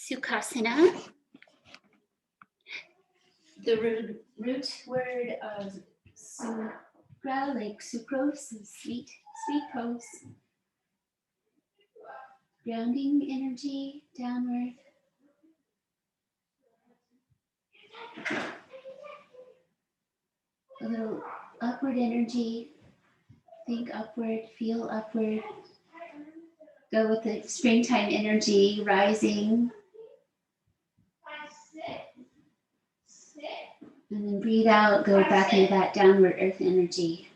Sukhasana. The root word of sukha, like sucrose, is sweet pose. Grounding energy downward. A little upward energy. Think upward, feel upward. Go with the springtime energy, rising. And then breathe out, go back into that downward earth energy.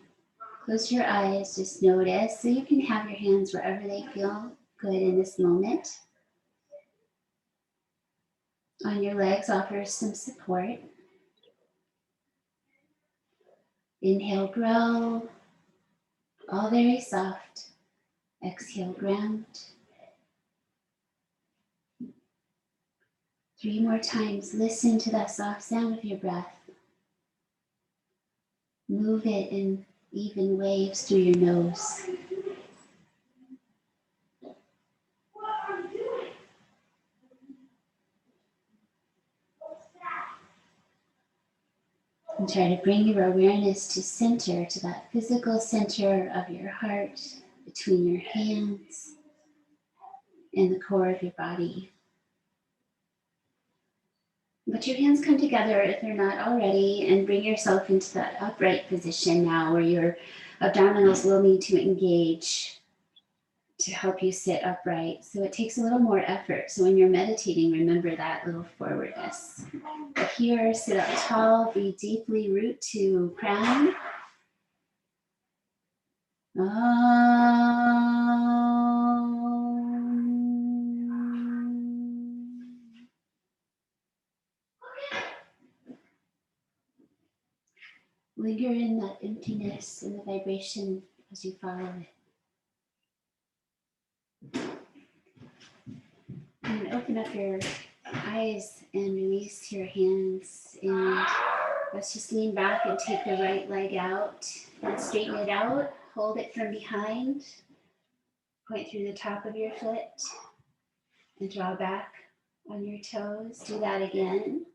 Close your eyes, just notice. So you can have your hands wherever they feel good in this moment. On your legs, offer some support. Inhale, grow, all very soft. Exhale, ground. 3 more times, listen to that soft sound of your breath. Move it in even waves through your nose. And try to bring your awareness to center, to that physical center of your heart, between your hands and the core of your body. Let your hands come together if they're not already, and bring yourself into that upright position now where your abdominals will need to engage to help you sit upright. So it takes a little more effort. So when you're meditating, remember that little forwardness. But here, sit up tall, breathe deeply, root to crown. Linger in that emptiness and the vibration as you follow it. And open up your eyes and release your hands. And let's just lean back and take the right leg out and straighten it out. Hold it from behind. Point through the top of your foot and draw back on your toes. Do that again.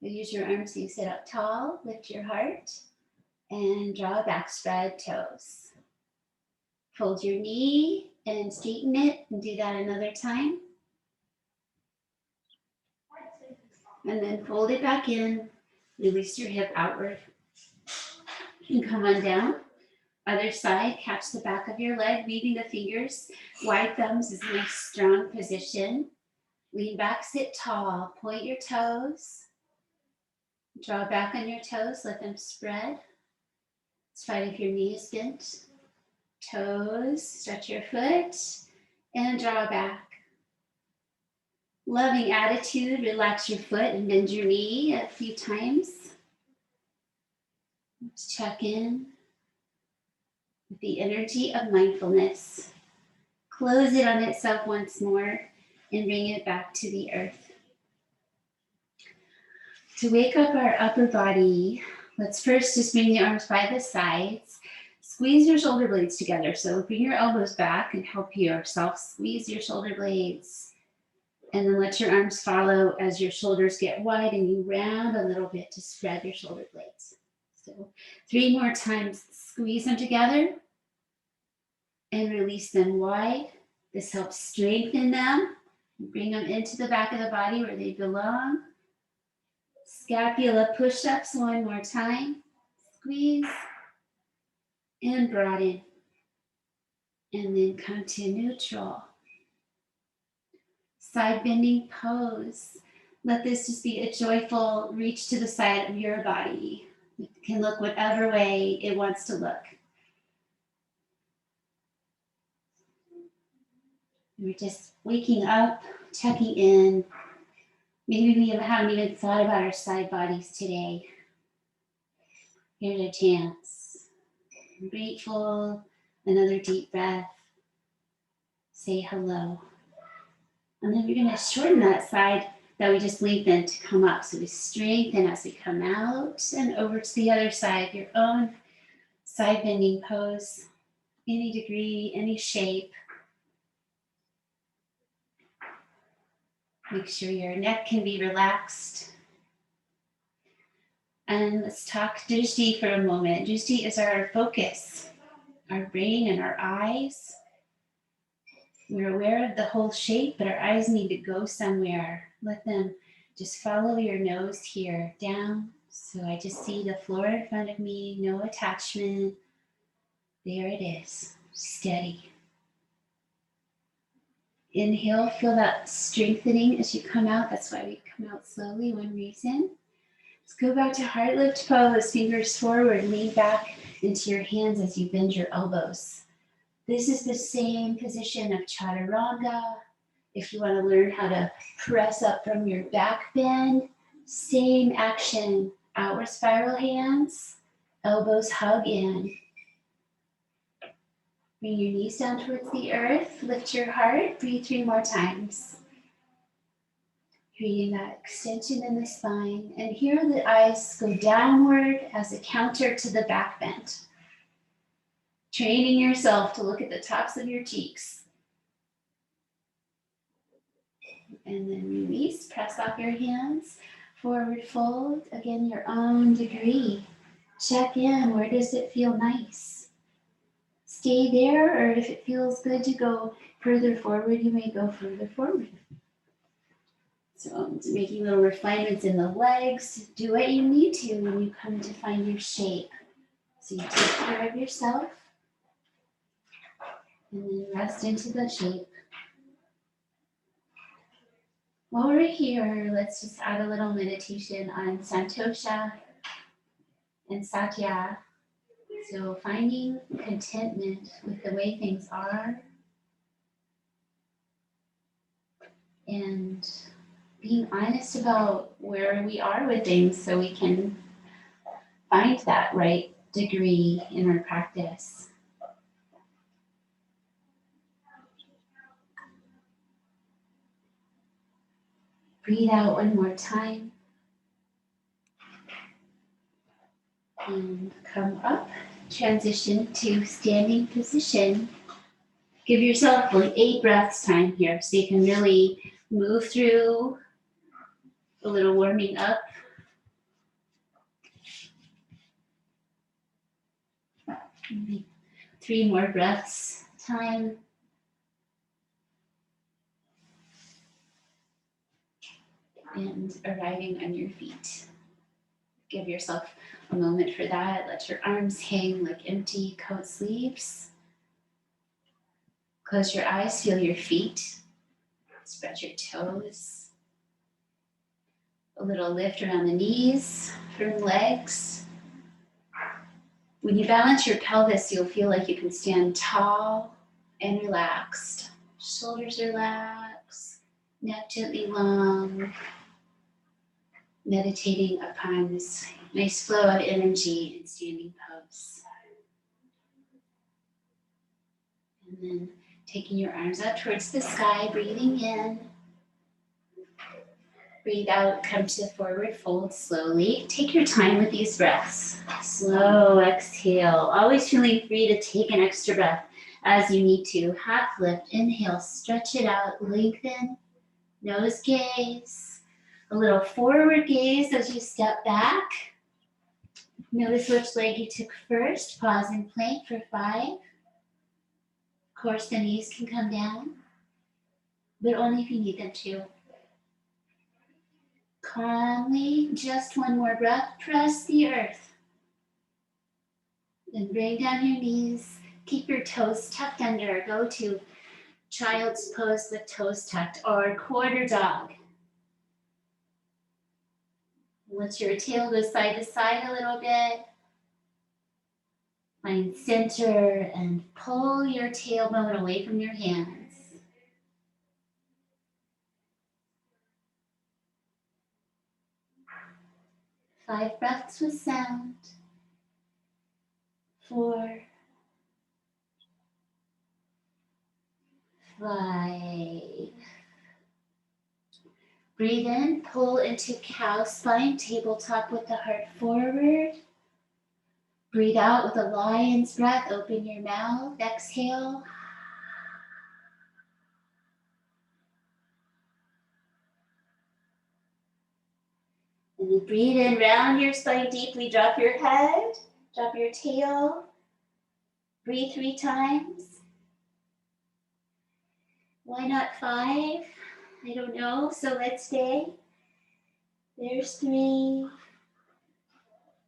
Use your arms so you sit up tall. Lift your heart. And draw back, spread toes. Fold your knee and straighten it, and do that another time. And then fold it back in, release your hip outward. And come on down. Other side, catch the back of your leg, weaving the fingers. Wide thumbs is a nice strong position. Lean back, sit tall, point your toes. Draw back on your toes, let them spread. It's fine if your knee is bent. Toes, stretch your foot, and draw back. Loving attitude, relax your foot and bend your knee a few times. Let's check in with the energy of mindfulness. Close it on itself once more and bring it back to the earth. To wake up our upper body, let's first just bring the arms by the sides. Squeeze your shoulder blades together. So bring your elbows back and help yourself squeeze your shoulder blades. And then let your arms follow as your shoulders get wide and you round a little bit to spread your shoulder blades. So 3 more times, squeeze them together and release them wide. This helps strengthen them. Bring them into the back of the body where they belong. Scapula push-ups 1 more time. Squeeze and broaden. And then come to neutral. Side bending pose. Let this just be a joyful reach to the side of your body. It can look whatever way it wants to look. We're just waking up, checking in. Maybe we haven't even thought about our side bodies today. Here's a chance. I'm grateful. Another deep breath. Say hello. And then we're going to shorten that side that we just lengthened to come up. So we strengthen as we come out and over to the other side, your own side bending pose, any degree, any shape. Make sure your neck can be relaxed. And let's talk drishti for a moment. Drishti is our focus, our brain and our eyes. We're aware of the whole shape, but our eyes need to go somewhere. Let them just follow your nose here down. So I just see the floor in front of me, no attachment. There it is, steady. Inhale, feel that strengthening as you come out. That's why we come out slowly, one reason. Let's go back to heart lift pose, fingers forward, lean back into your hands as you bend your elbows. This is the same position of chaturanga. If you want to learn how to press up from your back bend, same action, outward spiral hands, elbows hug in. Bring your knees down towards the earth, lift your heart, breathe 3 more times. Creating that extension in the spine. And here the eyes go downward as a counter to the back bend. Training yourself to look at the tops of your cheeks. And then release, press off your hands, forward fold, again your own degree. Check in, where does it feel nice? Stay there, or if it feels good to go further forward, you may go further forward. So making little refinements in the legs, do what you need to when you come to find your shape. So you take care of yourself, and then rest into the shape. While we're here, let's just add a little meditation on santosha and satya. So finding contentment with the way things are and being honest about where we are with things so we can find that right degree in our practice. Breathe out one more time. And come up. Transition to standing position. Give yourself like 8 breaths time here so you can really move through a little warming up. Maybe 3 more breaths time. And arriving on your feet. Give yourself a moment for that. Let your arms hang like empty coat sleeves. Close your eyes, feel your feet. Spread your toes. A little lift around the knees, firm legs. When you balance your pelvis, you'll feel like you can stand tall and relaxed. Shoulders relaxed, neck gently long. Meditating upon this nice flow of energy in standing pose. And then taking your arms out towards the sky, breathing in. Breathe out, come to forward fold slowly. Take your time with these breaths. Slow exhale, always feeling free to take an extra breath as you need to. Half lift, inhale, stretch it out, lengthen, nose gaze. A little forward gaze as you step back. Notice which leg you took first. Pause in plank for 5. Of course, the knees can come down, but only if you need them to. Calmly, just one more breath, press the earth. Then bring down your knees, keep your toes tucked under. Go to child's pose with toes tucked or quarter dog. Let your tail go side to side a little bit. Find center and pull your tailbone away from your hands. 5 breaths with sound. 4, 5. Breathe in, pull into cow spine, tabletop with the heart forward. Breathe out with a lion's breath, open your mouth, exhale. And then breathe in, round your spine deeply, drop your head, drop your tail. Breathe 3 times. Why not 5? I don't know, so let's stay. There's 3.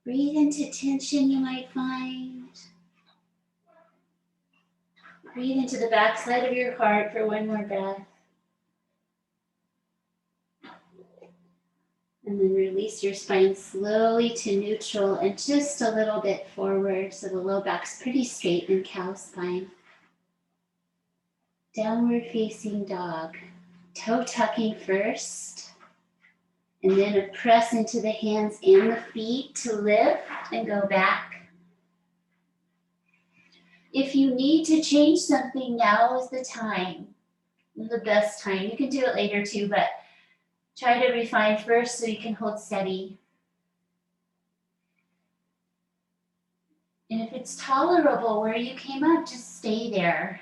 Breathe into tension you might find. Breathe into the backside of your heart for 1 more breath. And then release your spine slowly to neutral and just a little bit forward so the low back's pretty straight in cow spine. Downward facing dog. Toe tucking first. And then a press into the hands and the feet to lift and go back. If you need to change something, now is the time. The best time. You can do it later too, but try to refine first so you can hold steady. And if it's tolerable where you came up, just stay there.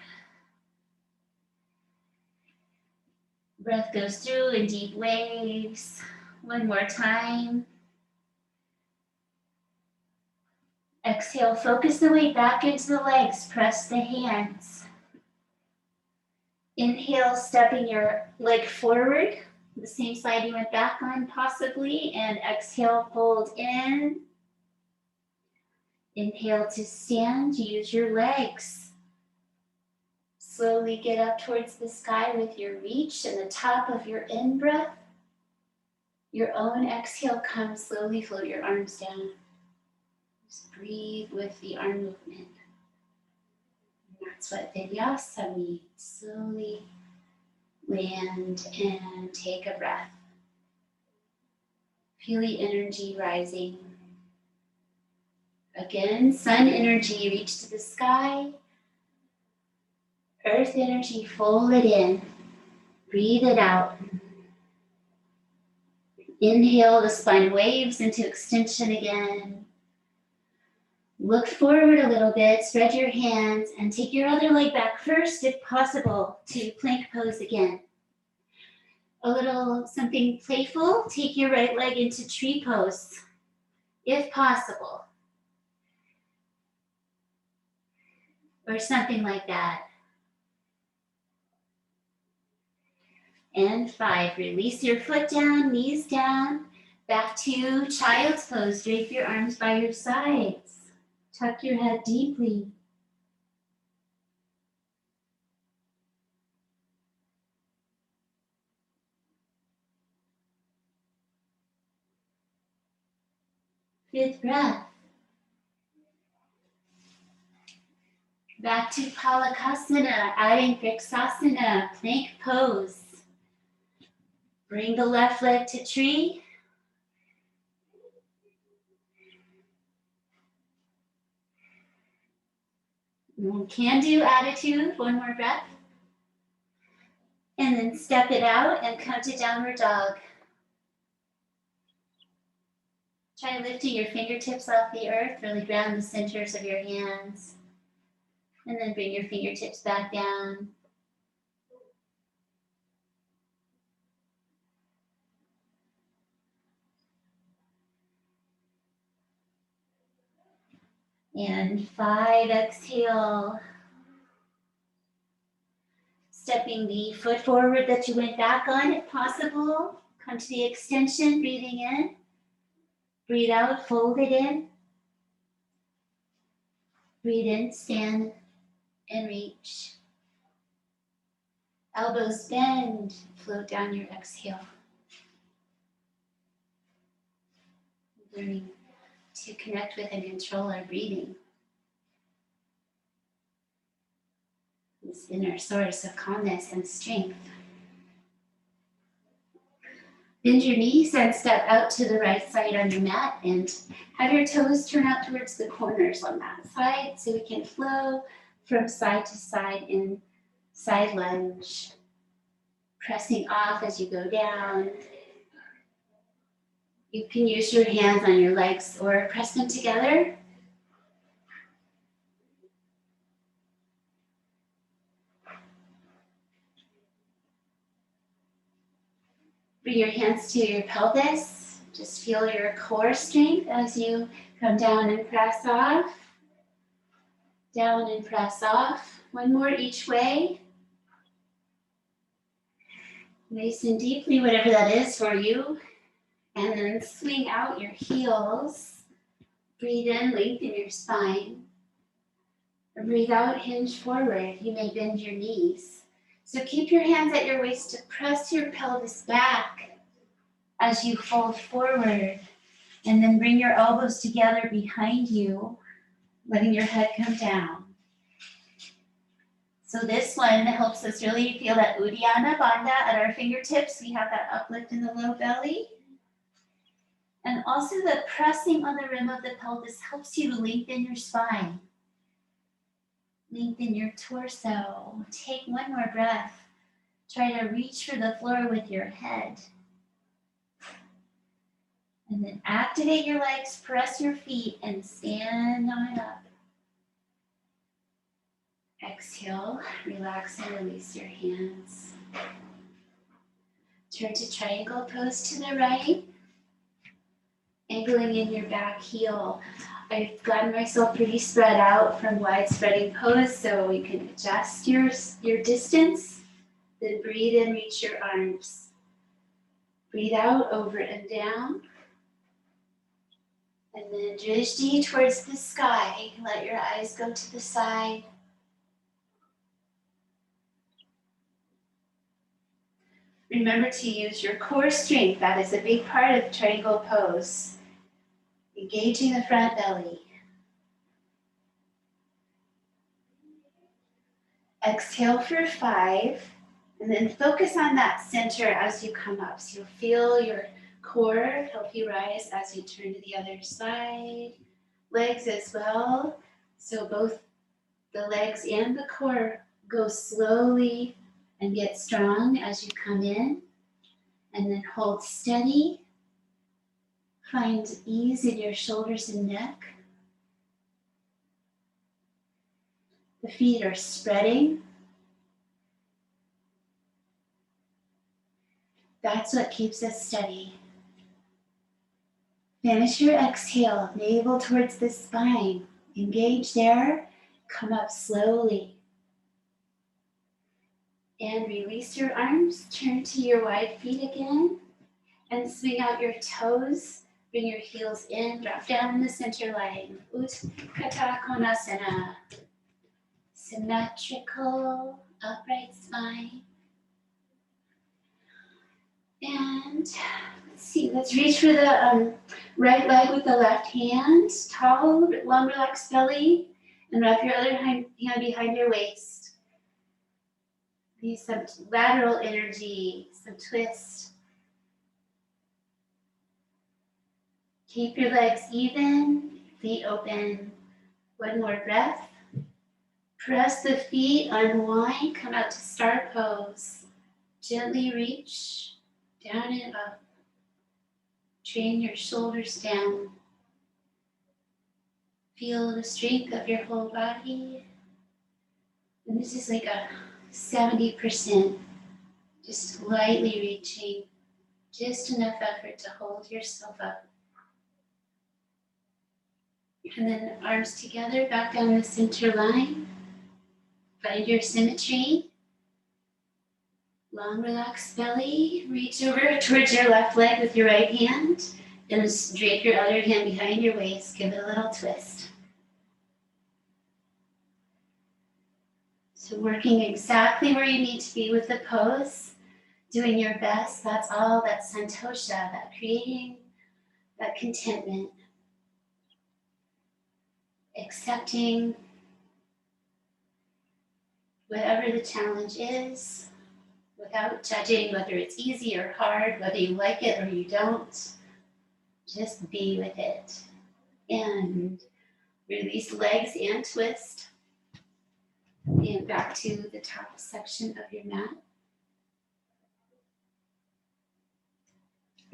Breath goes through in deep waves. 1 more time. Exhale, focus the weight back into the legs, press the hands. Inhale, stepping your leg forward, the same side you went back on possibly, and exhale, fold in. Inhale to stand, use your legs. Slowly get up towards the sky with your reach and the top of your in-breath. Your own exhale, come slowly, float your arms down. Just breathe with the arm movement. And that's what vinyasa means. Slowly land and take a breath. Feel the energy rising. Again, sun energy, reach to the sky. Earth energy, fold it in. Breathe it out. Inhale, the spine waves into extension again. Look forward a little bit, spread your hands, and take your other leg back first, if possible, to plank pose again. A little something playful, take your right leg into tree pose, if possible. Or something like that. And 5, release your foot down, knees down, back to child's pose. Drape your arms by your sides. Tuck your head deeply. Fifth breath. Back to Palakasana, adding Vriksasana, plank pose. Bring the left leg to tree. Can do attitude, 1 more breath. And then step it out and come to downward dog. Try lifting your fingertips off the earth, really ground the centers of your hands. And then bring your fingertips back down. And 5, exhale. Stepping the foot forward that you went back on, if possible. Come to the extension, breathing in. Breathe out, fold it in. Breathe in, stand and reach. Elbows bend, float down your exhale. Learning to connect with and control our breathing. This inner source of calmness and strength. Bend your knees and step out to the right side on your mat and have your toes turn out towards the corners on that side so we can flow from side to side in side lunge. Pressing off as you go down. You can use your hands on your legs or press them together. Bring your hands to your pelvis. Just feel your core strength as you come down and press off. Down and press off. One more each way. Nice and deeply, whatever that is for you. And then swing out your heels. Breathe in, lengthen your spine. Breathe out, hinge forward. You may bend your knees. So keep your hands at your waist to press your pelvis back as you fold forward. And then bring your elbows together behind you, letting your head come down. So this one helps us really feel that Uddiyana Bandha at our fingertips. We have that uplift in the low belly. And also the pressing on the rim of the pelvis helps you to lengthen your spine. Lengthen your torso. Take one more breath. Try to reach for the floor with your head. And then activate your legs, press your feet, and stand on up. Exhale, relax and release your hands. Turn to triangle pose to the right. Angling in your back heel. I've gotten myself pretty spread out from wide spreading pose, so you can adjust your distance. Then breathe in, reach your arms. Breathe out, over and down. And then drishti towards the sky. Let your eyes go to the side. Remember to use your core strength. That is a big part of triangle pose. Engaging the front belly. Exhale for 5. And then focus on that center as you come up. So you'll feel your core help you rise as you turn to the other side. Legs as well. So both the legs and the core go slowly and get strong as you come in. And then hold steady. Find ease in your shoulders and neck. The feet are spreading. That's what keeps us steady. Finish your exhale, navel towards the spine. Engage there, come up slowly. And release your arms, turn to your wide feet again, and swing out your toes. Bring your heels in, drop down in the center line. Utkatta Konasana. Symmetrical, upright spine. And let's see, let's reach for the right leg with the left hand. Tall, long, relaxed belly. And wrap your other hand behind your waist. Need some lateral energy, some twist. Keep your legs even, feet open. One more breath. Press the feet, unwind, come out to star pose. Gently reach down and up. Train your shoulders down. Feel the strength of your whole body. And this is like a 70%. Just lightly reaching. Just enough effort to hold yourself up. And then arms together, back down the center line. Find your symmetry. Long, relaxed belly. Reach over towards your left leg with your right hand. And drape your other hand behind your waist. Give it a little twist. So working exactly where you need to be with the pose. Doing your best. That's all. That's santosha. That creating that contentment. Accepting whatever the challenge is, without judging whether it's easy or hard, whether you like it or you don't. Just be with it. And release legs and twist. And back to the top section of your mat.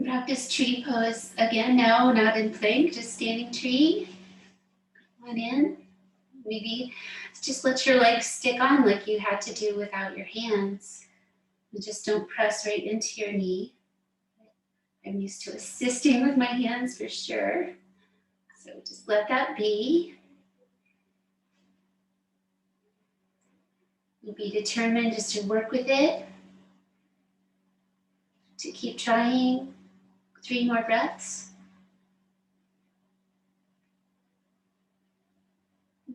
Practice tree pose again now, not in plank, just standing tree. One in. Maybe just let your legs stick on like you had to do without your hands. And just don't press right into your knee. I'm used to assisting with my hands for sure. So just let that be. You'll be determined just to work with it, to keep trying. 3 more breaths.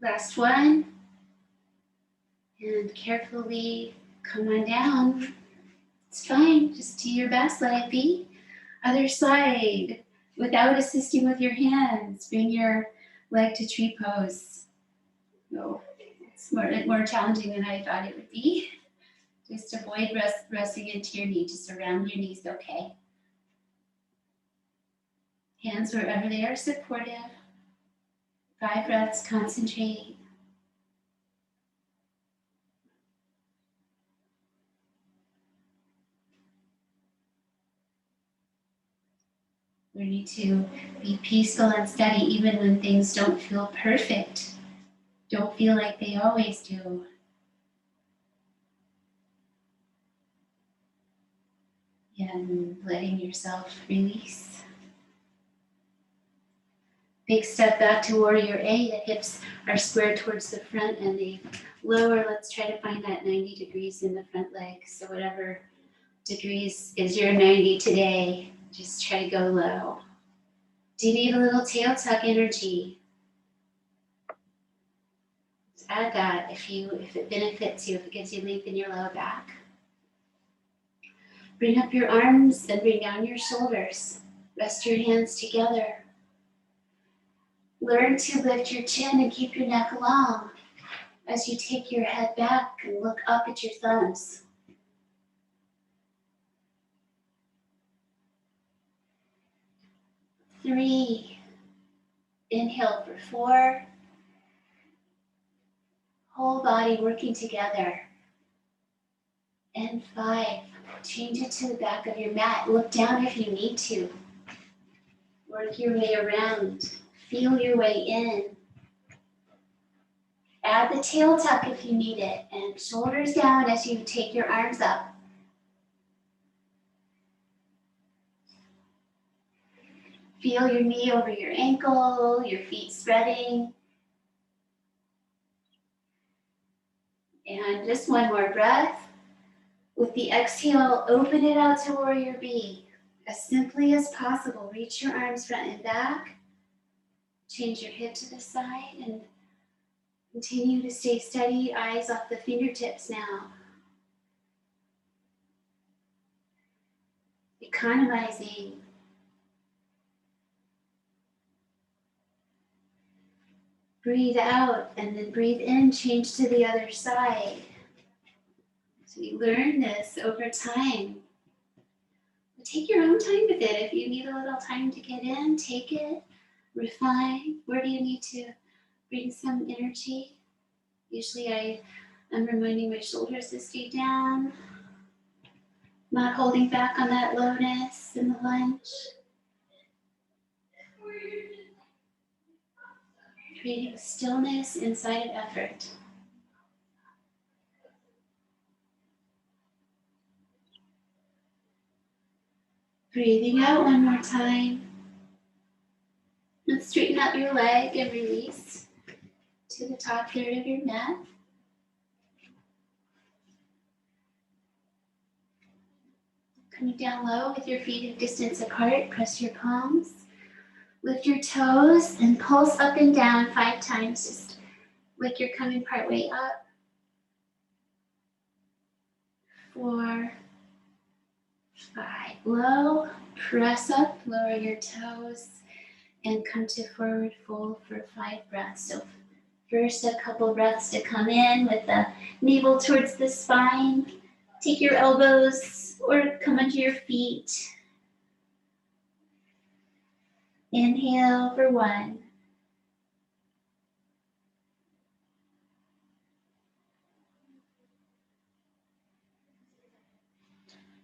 Last one. And carefully come on down. It's fine, just do your best, let it be. Other side, without assisting with your hands, bring your leg to tree pose. No, it's more challenging than I thought it would be. Just avoid resting into your knee, just around your knees, okay? Hands wherever they are supportive. 5 breaths, concentrate. We need to be peaceful and steady even when things don't feel perfect. Don't feel like they always do. And letting yourself release. Big step back to warrior A. The hips are squared towards the front and the lower. Let's try to find that 90 degrees in the front leg. So whatever degrees is your 90 today, just try to go low. Do you need a little tail tuck energy? Let's add that if it benefits you, if it gives you length in your lower back. Bring up your arms and bring down your shoulders. Rest your hands together. Learn to lift your chin and keep your neck long as you take your head back and look up at your thumbs. Three. Inhale for 4. Whole body working together. And 5. Change it to the back of your mat. Look down if you need to. Work your way around. Feel your way in. Add the tail tuck if you need it. And shoulders down as you take your arms up. Feel your knee over your ankle, your feet spreading. And just one more breath. With the exhale, open it out to warrior B. As simply as possible, reach your arms front and back. Change your hip to the side and continue to stay steady, eyes off the fingertips now. Economizing. Breathe out and then breathe in, change to the other side. So you learn this over time. But take your own time with it. If you need a little time to get in, take it, refine. Where do you need to bring some energy? Usually I'm reminding my shoulders to stay down, not holding back on that lowness in the lunge. Creating stillness inside of effort. Breathing out one more time. Let's straighten up your leg and release to the top third of your mat. Coming down low with your feet a distance apart, press your palms. Lift your toes and pulse up and down 5 times, just like you're coming part way up. 4, 5. Low, press up, lower your toes, and come to forward fold for 5 breaths. So first, a couple breaths to come in with the navel towards the spine. Take your elbows or come onto your feet. Inhale for 1.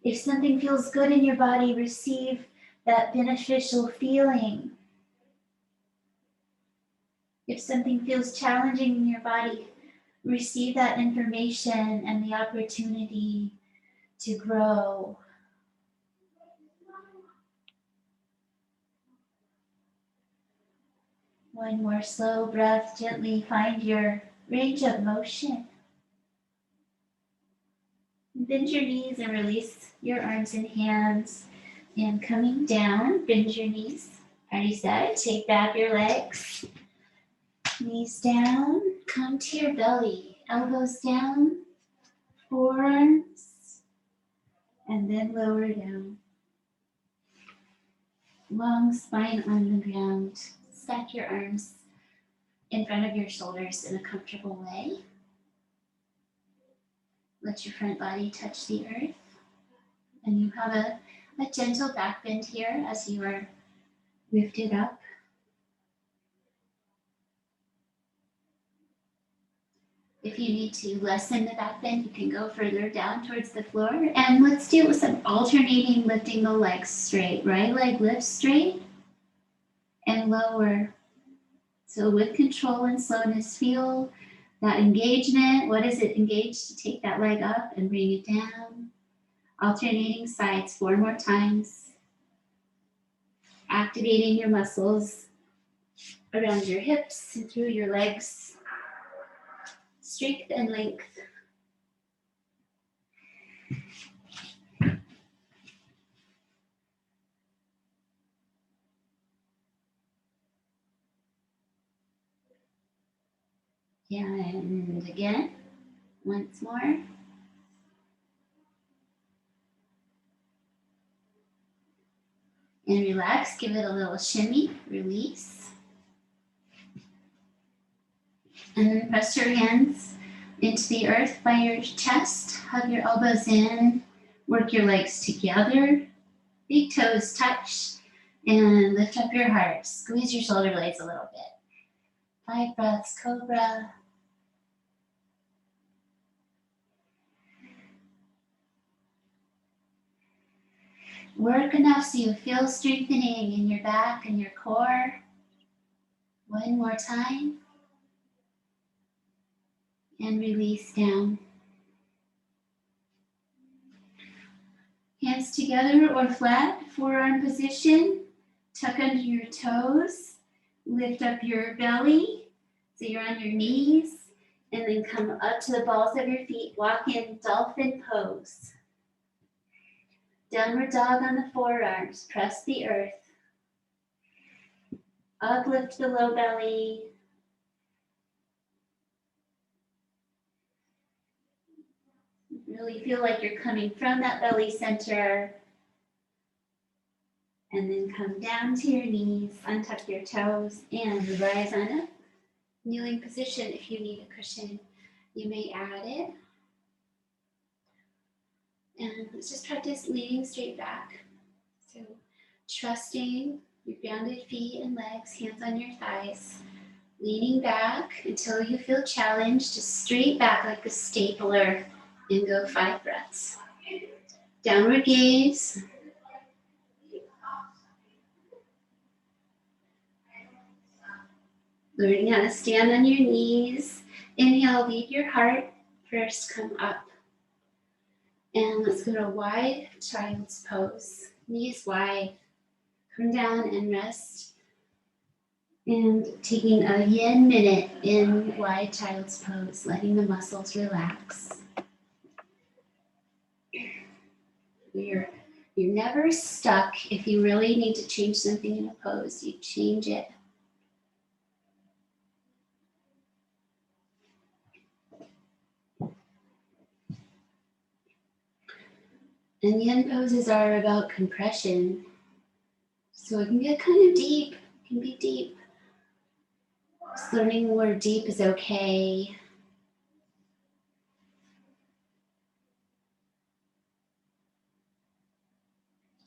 If something feels good in your body, receive that beneficial feeling. If something feels challenging in your body, receive that information and the opportunity to grow. One more slow breath. Gently find your range of motion. Bend your knees and release your arms and hands. And coming down, bend your knees. Already said, take back your legs. Knees down, come to your belly. Elbows down, forearms, and then lower down. Long spine on the ground. Stack your arms in front of your shoulders in a comfortable way. Let your front body touch the earth. And you have a gentle back bend here as you are lifted up. If you need to lessen the back bend, you can go further down towards the floor. And let's do some alternating lifting the legs straight. Right leg lifts straight and lower. So with control and slowness, feel that engagement. What is it engaged to take that leg up and bring it down? Alternating sides 4 more times. Activating your muscles around your hips and through your legs. Strength and length. And again, once more. And relax, give it a little shimmy, release. And then press your hands into the earth by your chest, hug your elbows in, work your legs together, big toes touch, and lift up your heart. Squeeze your shoulder blades a little bit. 5 breaths, cobra. Work enough so you feel strengthening in your back and your core. 1 more time. And release down. Hands together or flat, forearm position. Tuck under your toes. Lift up your belly so you're on your knees. And then come up to the balls of your feet. Walk in dolphin pose. Downward dog on the forearms. Press the earth. Uplift the low belly. Really feel like you're coming from that belly center. And then come down to your knees, untuck your toes, and rise on up. Kneeling position, if you need a cushion, you may add it. And let's just practice leaning straight back. So trusting your grounded feet and legs, hands on your thighs. Leaning back until you feel challenged, just straight back like a stapler, and go 5 breaths. Downward gaze. Learning how to stand on your knees. Inhale, lead your heart. First, come up. And let's go to wide child's pose. Knees wide. Come down and rest. And taking a yin minute in wide child's pose, letting the muscles relax. You're never stuck. If you really need to change something in a pose, you change it. And yin poses are about compression. So it can get kind of deep. It can be deep. Just learning where deep is okay.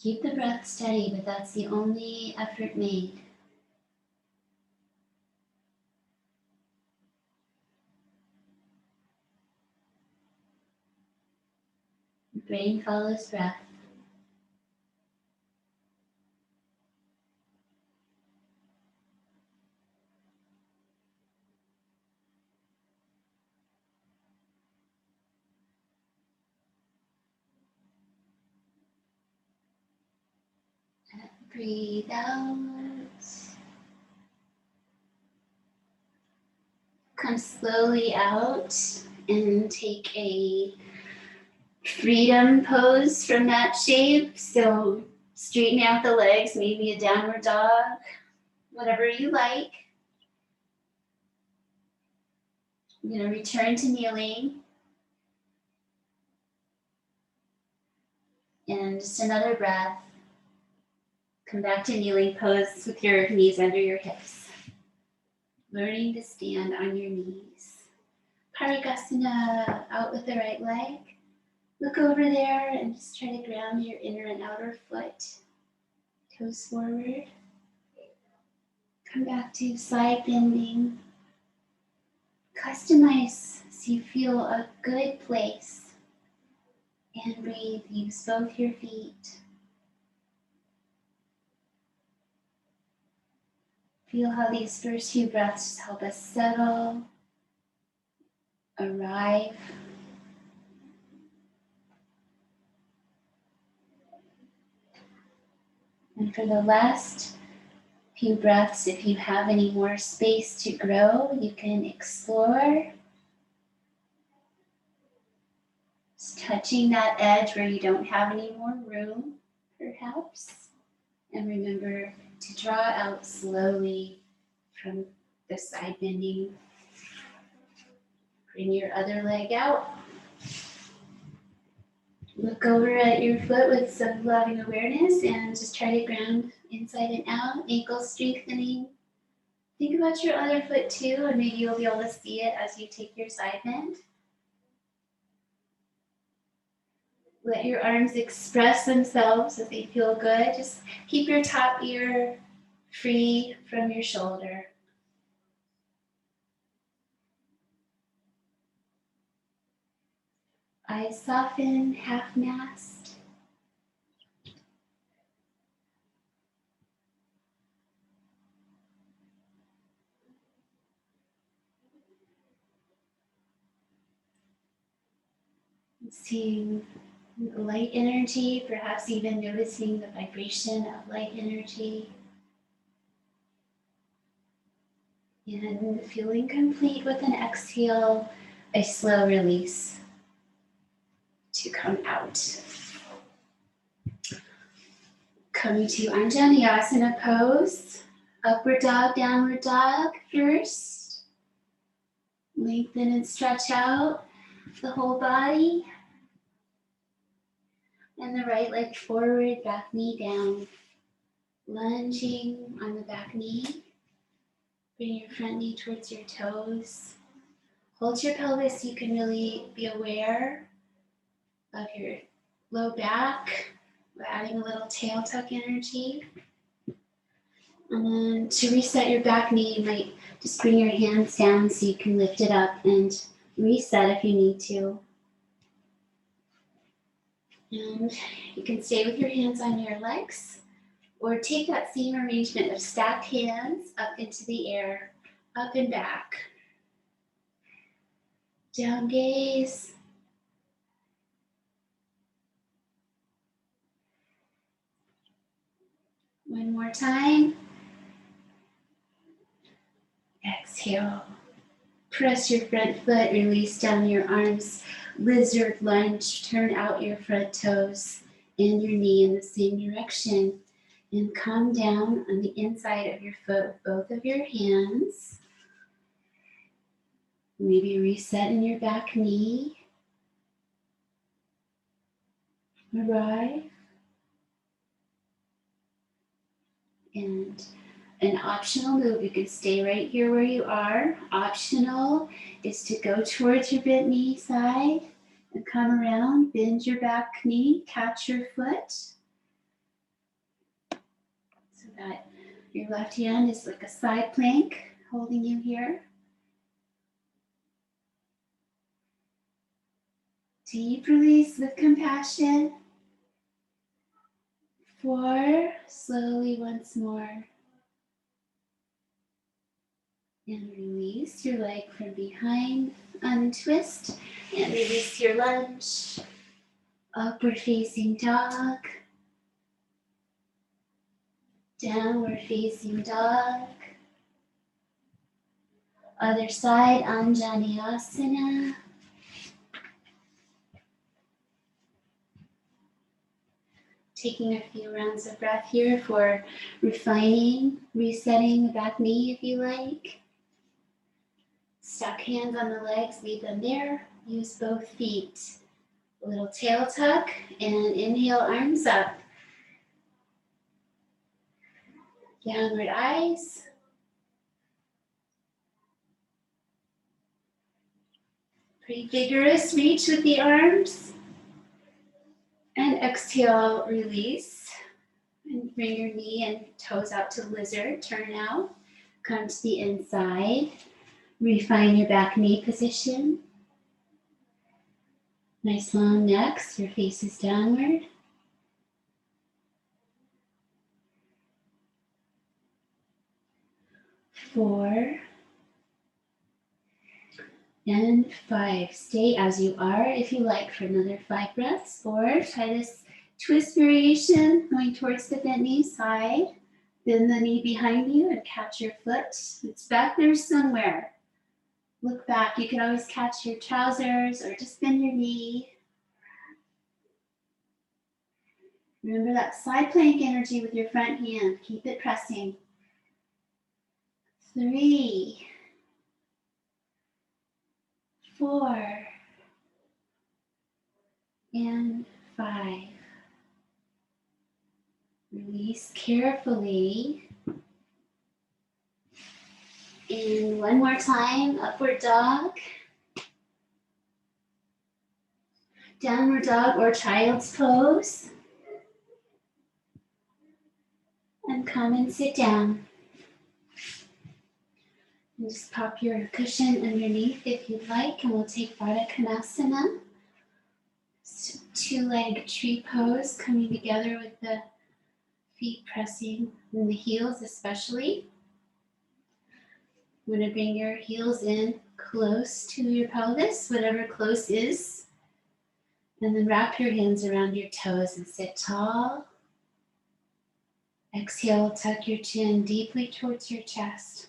Keep the breath steady, but that's the only effort made. Brain follows breath. Breathe out. Come slowly out and take a freedom pose from that shape. So straighten out the legs, maybe a downward dog, whatever you like. I'm going to return to kneeling. And just another breath. Come back to kneeling pose with your knees under your hips. Learning to stand on your knees. Parigasana, out with the right leg. Look over there and just try to ground your inner and outer foot. Toes forward. Come back to side bending. Customize so you feel a good place. And breathe. Use both your feet. Feel how these first few breaths just help us settle, arrive. And for the last few breaths, if you have any more space to grow, you can explore. Just touching that edge where you don't have any more room, perhaps. And remember to draw out slowly from the side bending. Bring your other leg out. Look over at your foot with some loving awareness and just try to ground inside and out, ankle strengthening. Think about your other foot too, and maybe you'll be able to see it as you take your side bend. Let your arms express themselves if they feel good. Just keep your top ear free from your shoulder. Eyes soften, half masked. Seeing light energy, perhaps even noticing the vibration of light energy. And feeling complete with an exhale, a slow release to come out. Coming to Anjaneyasana pose. Upward dog, downward dog first. Lengthen and stretch out the whole body. And the right leg forward, back knee down. Lunging on the back knee. Bring your front knee towards your toes. Hold your pelvis so you can really be aware of your low back. We're adding a little tail tuck energy. And then to reset your back knee, you might just bring your hands down so you can lift it up and reset if you need to. And you can stay with your hands on your legs or take that same arrangement of stacked hands up into the air, up and back. Down gaze. One more time. Exhale. Press your front foot, release down your arms. Lizard lunge, turn out your front toes and your knee in the same direction. And come down on the inside of your foot with both of your hands. Maybe reset in your back knee. Arrive. And an optional move, you can stay right here where you are. Optional is to go towards your bent knee side and come around, bend your back knee, catch your foot. So that your left hand is like a side plank holding you here. Deep release with compassion. 4, slowly once more. And release your leg from behind, untwist, and release your lunge. Upward facing dog. Downward facing dog. Other side, Anjaneyasana. Taking a few rounds of breath here for refining, resetting the back knee if you like. Stack hands on the legs, leave them there. Use both feet. A little tail tuck and inhale, arms up. Downward eyes. Pretty vigorous reach with the arms. And exhale, release. And bring your knee and toes out to lizard. Turn out. Come to the inside. Refine your back knee position. Nice long necks. Your face is downward. Four. And 5. Stay as you are if you like for another 5 breaths. Or try this twist variation going towards the bent knee side. Bend the knee behind you and catch your foot. It's back there somewhere. Look back. You can always catch your trousers or just bend your knee. Remember that side plank energy with your front hand. Keep it pressing. 3. 4. And 5. Release carefully. And one more time, upward dog. Downward dog or child's pose. And come and sit down. And just pop your cushion underneath if you'd like, and we'll take Baddha Konasana. Two-legged tree pose, coming together with the feet pressing and the heels especially. You want to bring your heels in close to your pelvis, whatever close is. And then wrap your hands around your toes and sit tall. Exhale, tuck your chin deeply towards your chest.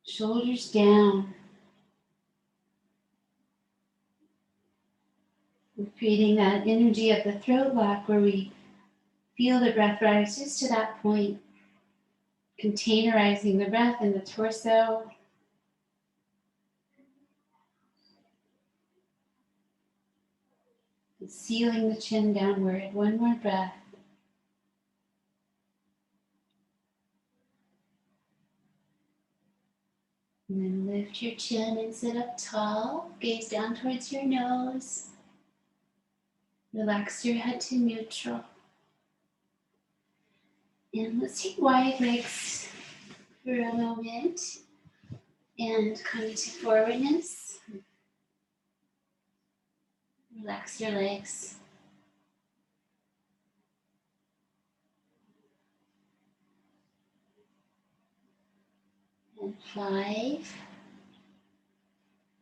Shoulders down. We're creating that energy of the throat lock where we feel the breath rise just to that point. Containerizing the breath in the torso. And sealing the chin downward. One more breath. And then lift your chin and sit up tall. Gaze down towards your nose. Relax your head to neutral. And let's take wide legs for a moment. And come to forwardness. Relax your legs. And 5.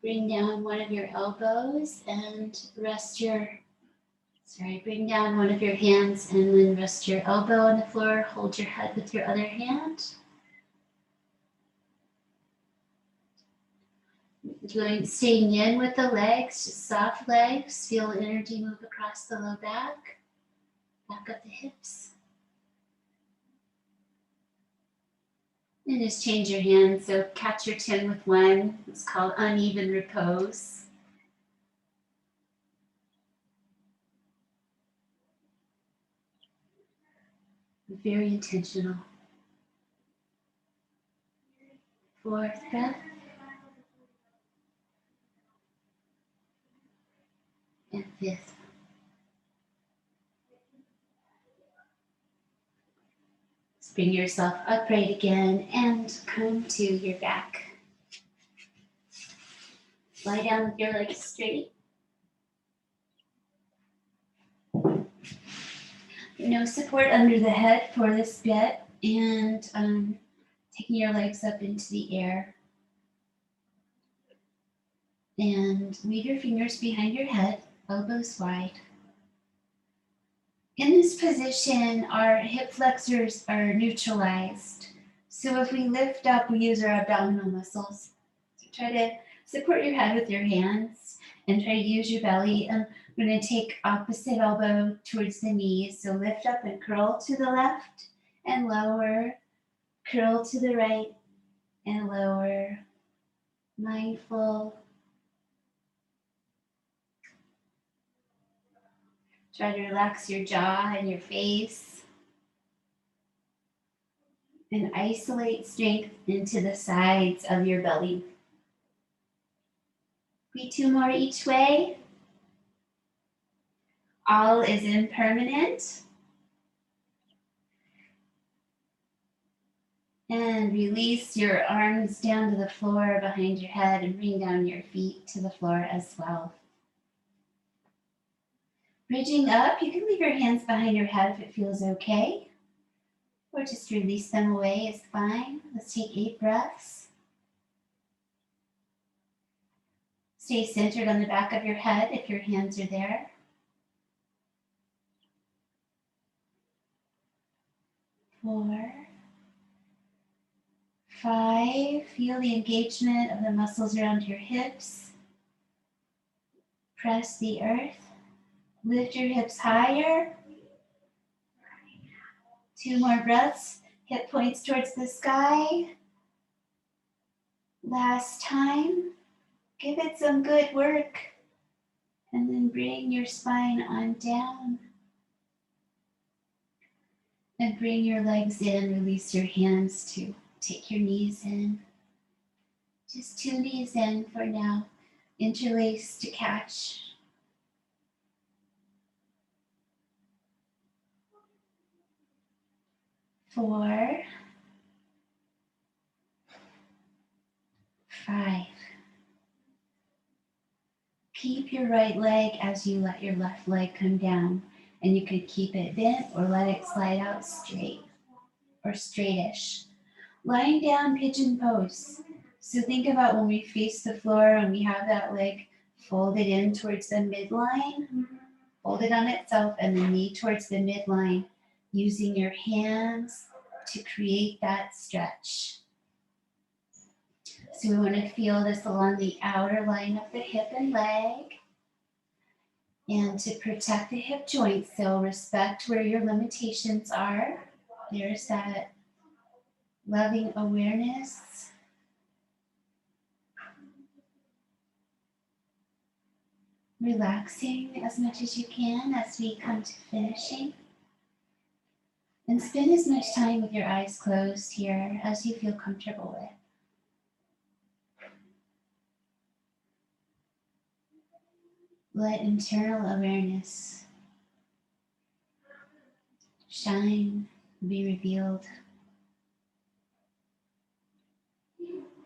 Bring down one of your elbows and bring down one of your hands and then rest your elbow on the floor. Hold your head with your other hand. Staying in with the legs, just soft legs. Feel energy move across the low back up the hips. And just change your hands. So catch your chin with one. It's called uneven repose. Very intentional. 4th breath. And 5th. Bring yourself upright again and come to your back. Lie down with your legs straight. No support under the head for this bit, and taking your legs up into the air. And weave your fingers behind your head, elbows wide. In this position, our hip flexors are neutralized. So if we lift up, we use our abdominal muscles. So try to support your head with your hands and try to use your belly. And we're going to take opposite elbow towards the knees. So lift up and curl to the left and lower, curl to the right and lower. Mindful. Try to relax your jaw and your face. And isolate strength into the sides of your belly. Be 2 more each way. All is impermanent. And release your arms down to the floor behind your head and bring down your feet to the floor as well. Bridging up, you can leave your hands behind your head if it feels okay. Or just release them away is fine. Let's take 8 breaths. Stay centered on the back of your head if your hands are there. 4, 5, feel the engagement of the muscles around your hips. Press the earth. Lift your hips higher. 2 more breaths. Hip points towards the sky. Last time. Give it some good work. And then bring your spine on down. And bring your legs in. Release your hands to take your knees in. Just 2 knees in for now. Interlace to catch. 4, 5. Keep your right leg as you let your left leg come down. And you could keep it bent or let it slide out straight or straightish. Lying down, pigeon pose. So think about when we face the floor and we have that leg folded in towards the midline, folded on itself, and the knee towards the midline, using your hands to create that stretch. So we want to feel this along the outer line of the hip and leg. And to protect the hip joints, so respect where your limitations are. There's that loving awareness. Relaxing as much as you can as we come to finishing. And spend as much time with your eyes closed here as you feel comfortable with. Let internal awareness shine, be revealed.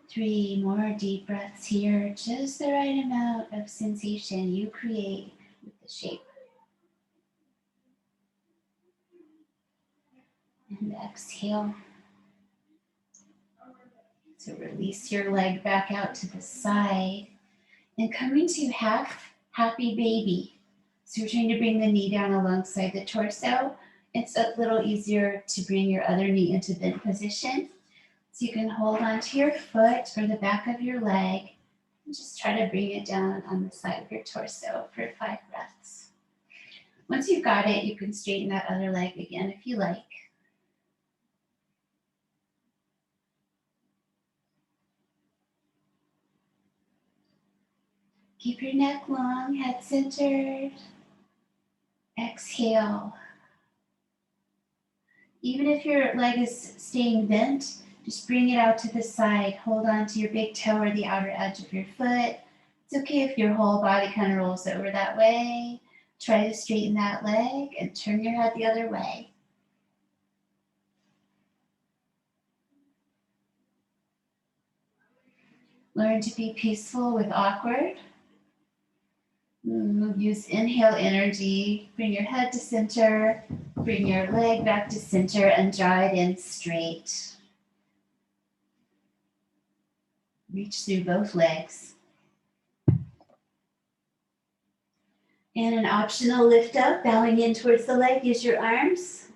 3 more deep breaths here, just the right amount of sensation you create with the shape. And exhale. So release your leg back out to the side and coming to half happy baby. So you're trying to bring the knee down alongside the torso. It's a little easier to bring your other knee into bent position. So you can hold onto your foot or the back of your leg and just try to bring it down on the side of your torso for 5 breaths. Once you've got it, you can straighten that other leg again if you like. Keep your neck long, head centered. Exhale. Even if your leg is staying bent, just bring it out to the side. Hold on to your big toe or the outer edge of your foot. It's okay if your whole body kind of rolls over that way. Try to straighten that leg and turn your head the other way. Learn to be peaceful with awkward. Use inhale energy. Bring your head to center. Bring your leg back to center and draw it in straight. Reach through both legs. And an optional lift up, bowing in towards the leg. Use your arms.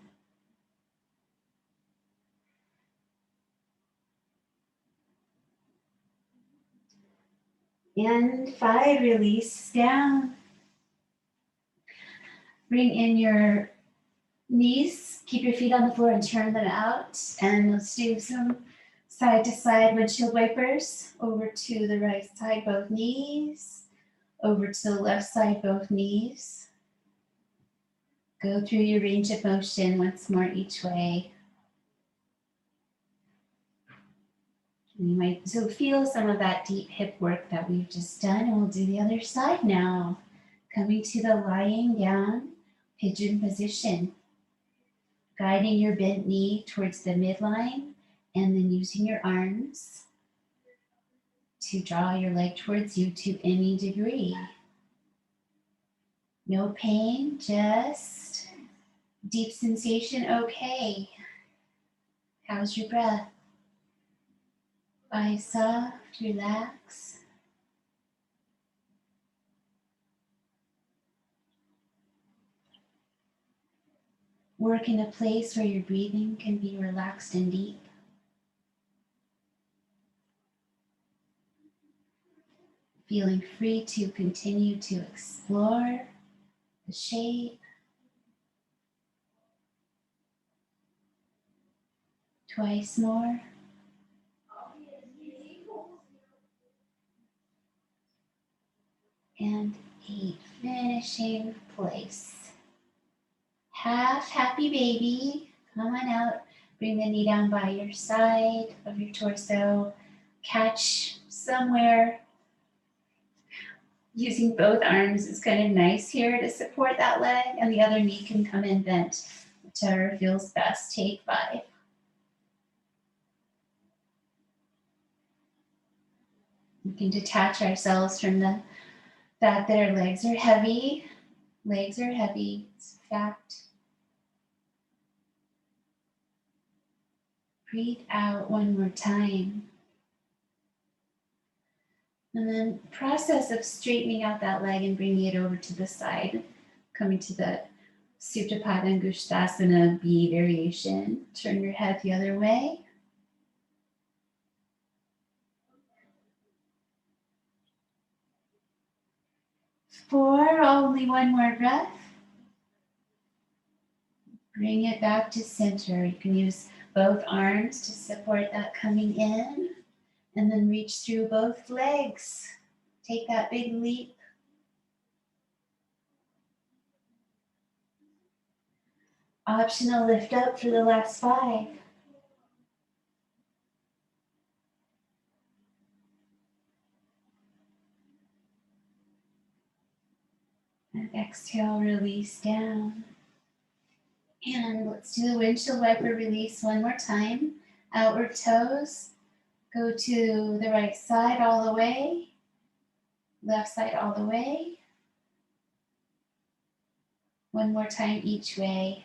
And 5, release down. Bring in your knees, keep your feet on the floor and turn them out. And let's do some side to side windshield wipers. Over to the right side, both knees. Over to the left side, both knees. Go through your range of motion once more each way. You might so feel some of that deep hip work that we've just done, and we'll do the other side now. Coming to the lying down pigeon position. Guiding your bent knee towards the midline, and then using your arms to draw your leg towards you to any degree. No pain, just deep sensation, okay. How's your breath? Eyes soft, relax. Work in a place where your breathing can be relaxed and deep. Feeling free to continue to explore the shape. Twice more. And 8, finishing place. Half happy baby. Come on out. Bring the knee down by your side of your torso. Catch somewhere. Using both arms is kind of nice here to support that leg, and the other knee can come in bent, whichever feels best. Take 5. We can detach ourselves from the fact that our legs are heavy. Legs are heavy, it's a fact. Breathe out one more time. And then process of straightening out that leg and bringing it over to the side, coming to the Supta Pada Angushtasana B variation. Turn your head the other way. Four, only one more breath. Bring it back to center. You can use both arms to support that coming in, and then reach through both legs. Take that big leap. Optional lift up for the last 5. And exhale, release down. And let's do the windshield wiper release one more time. Outward toes. Go to the right side all the way. Left side all the way. One more time each way.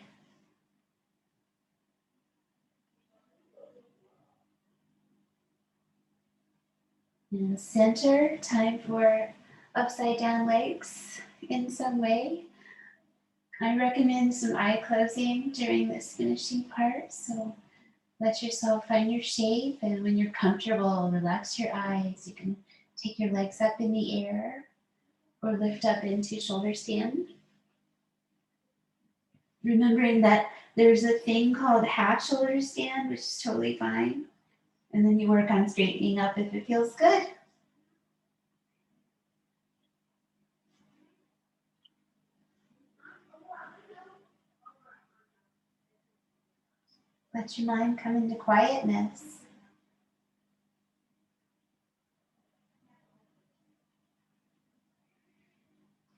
And center, time for upside down legs in some way. I recommend some eye closing during this finishing part, so let yourself find your shape, and when you're comfortable, relax your eyes. You can take your legs up in the air or lift up into shoulder stand. Remembering that there's a thing called half shoulder stand, which is totally fine. And then you work on straightening up if it feels good. Let your mind come into quietness.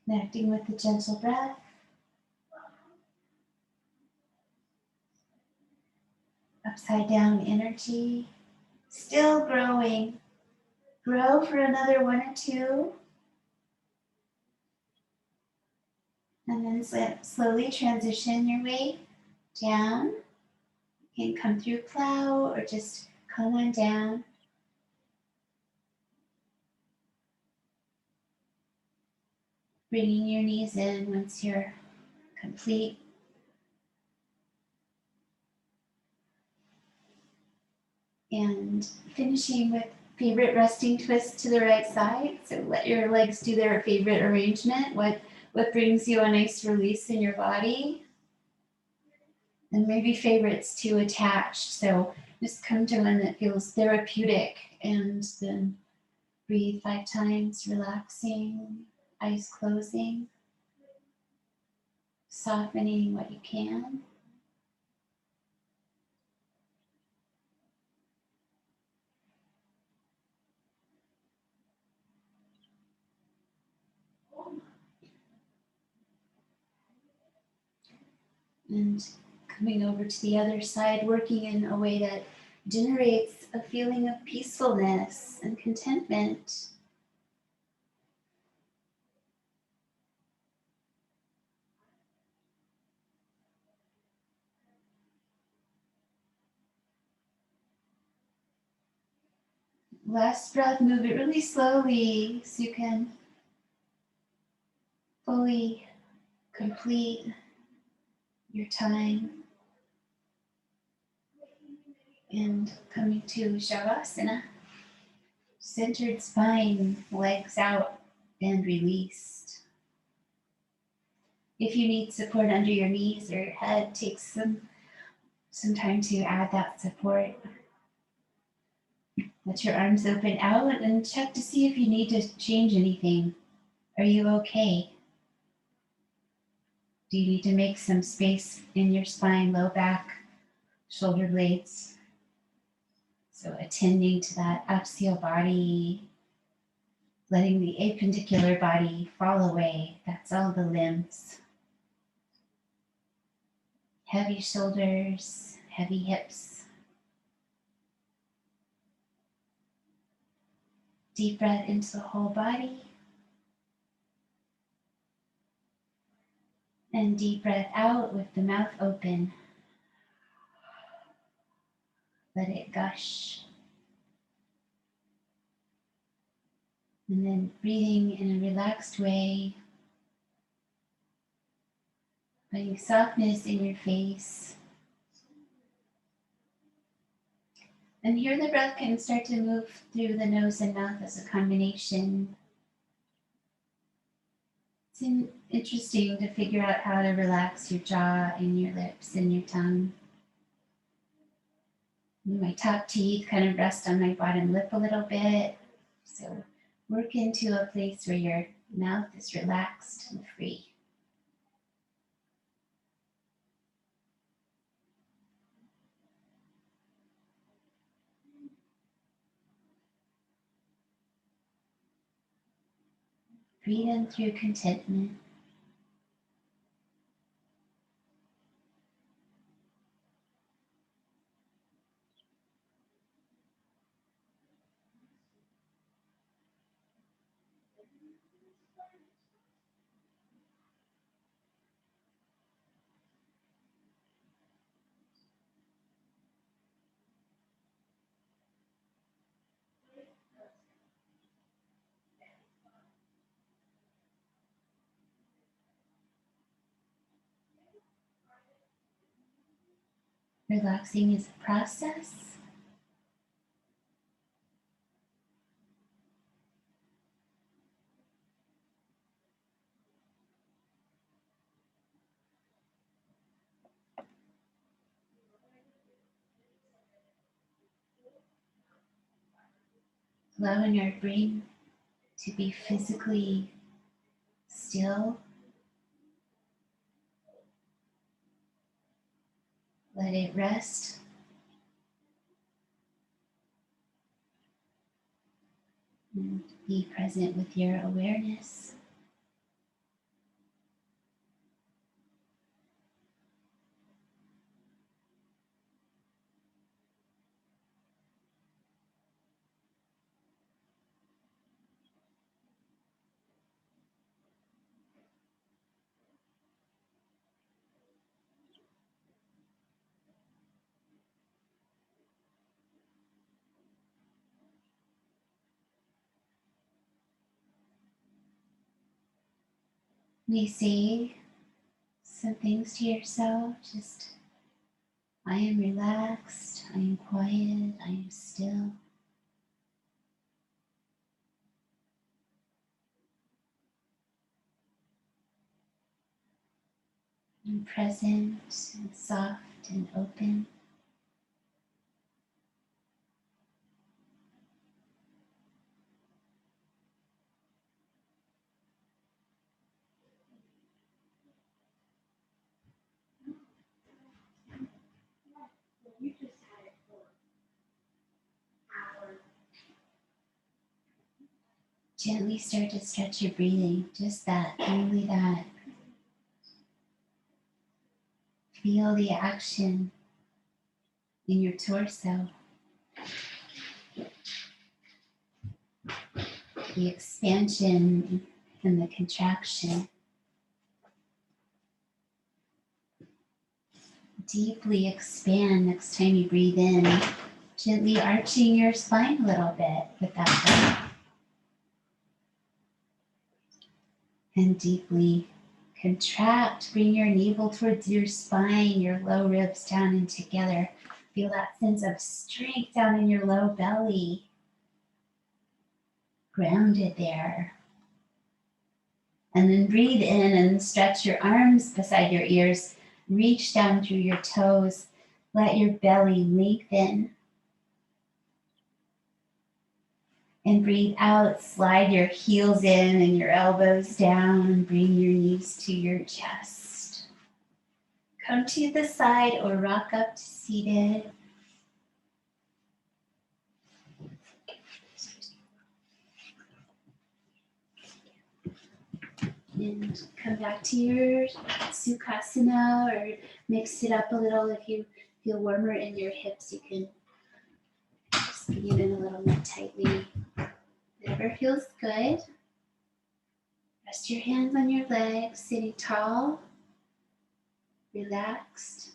Connecting with the gentle breath. Upside down energy. Still growing. Grow for another 1 or 2. And then slowly transition your way down. You can come through plow or just come on down. Bringing your knees in once you're complete. And finishing with favorite resting twist to the right side. So let your legs do their favorite arrangement. What brings you a nice release in your body? And maybe favorites too attached. So just come to one that feels therapeutic and then breathe 5 times, relaxing, eyes closing, softening what you can. And coming over to the other side, working in a way that generates a feeling of peacefulness and contentment. Last breath, move it really slowly so you can fully complete your time. And coming to Shavasana, centered spine, legs out and released. If you need support under your knees or your head, take some time to add that support. Let your arms open out and check to see if you need to change anything. Are you okay? Do you need to make some space in your spine, low back, shoulder blades? So attending to that axial body, letting the appendicular body fall away. That's all the limbs. Heavy shoulders, heavy hips. Deep breath into the whole body. And deep breath out with the mouth open. Let it gush. And then breathing in a relaxed way, finding softness in your face. And here the breath can start to move through the nose and mouth as a combination. It's interesting to figure out how to relax your jaw and your lips and your tongue. My top teeth kind of rest on my bottom lip a little bit. So work into a place where your mouth is relaxed and free. Breathe in through contentment. Relaxing is a process. Allowing our brain to be physically still. Let it rest. And be present with your awareness. You say some things to yourself, just I am relaxed, I am quiet, I am still. and present and soft and open. Gently start to stretch your breathing, just that, only that. Feel the action in your torso, the expansion and the contraction. Deeply expand next time you breathe in, gently arching your spine a little bit with that breath. And deeply contract, bring your navel towards your spine, your low ribs down and together. Feel that sense of strength down in your low belly. Grounded there. And then breathe in and stretch your arms beside your ears. Reach down through your toes. Let your belly lengthen. And breathe out. Slide your heels in and your elbows down. And bring your knees to your chest. Come to the side or rock up to seated. And come back to your Sukhasana, or mix it up a little. If you feel warmer in your hips, you can squeeze it in a little more tightly. Whatever feels good. Rest your hands on your legs, sitting tall, relaxed.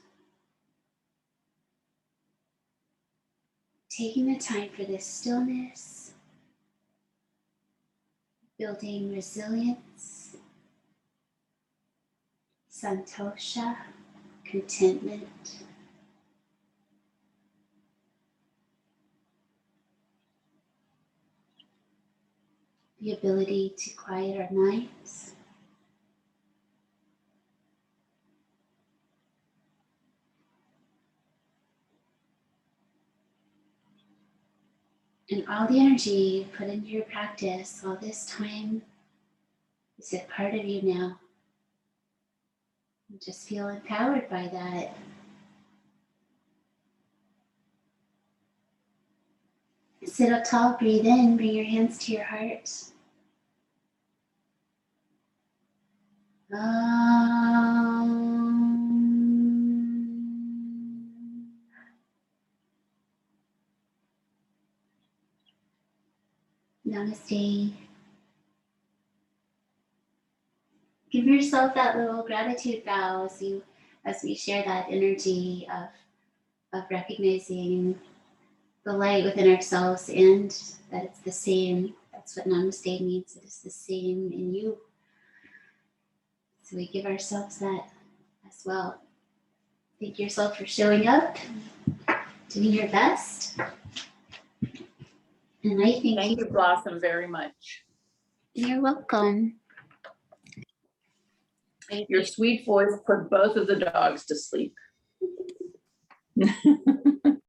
Taking the time for this stillness, building resilience, santosha, contentment. The ability to quiet our minds. And all the energy you put into your practice all this time is a part of you now. You just feel empowered by that. Sit up tall, breathe in, bring your hands to your heart. Namaste. Give yourself that little gratitude bow as we share that energy of recognizing the light within ourselves and that it's the same. That's what Namaste means. It is the same in you. So we give ourselves that as well. Thank yourself for showing up, doing your best. And I think Thank you, Blossom, very much. You're welcome. Your sweet voice put both of the dogs to sleep.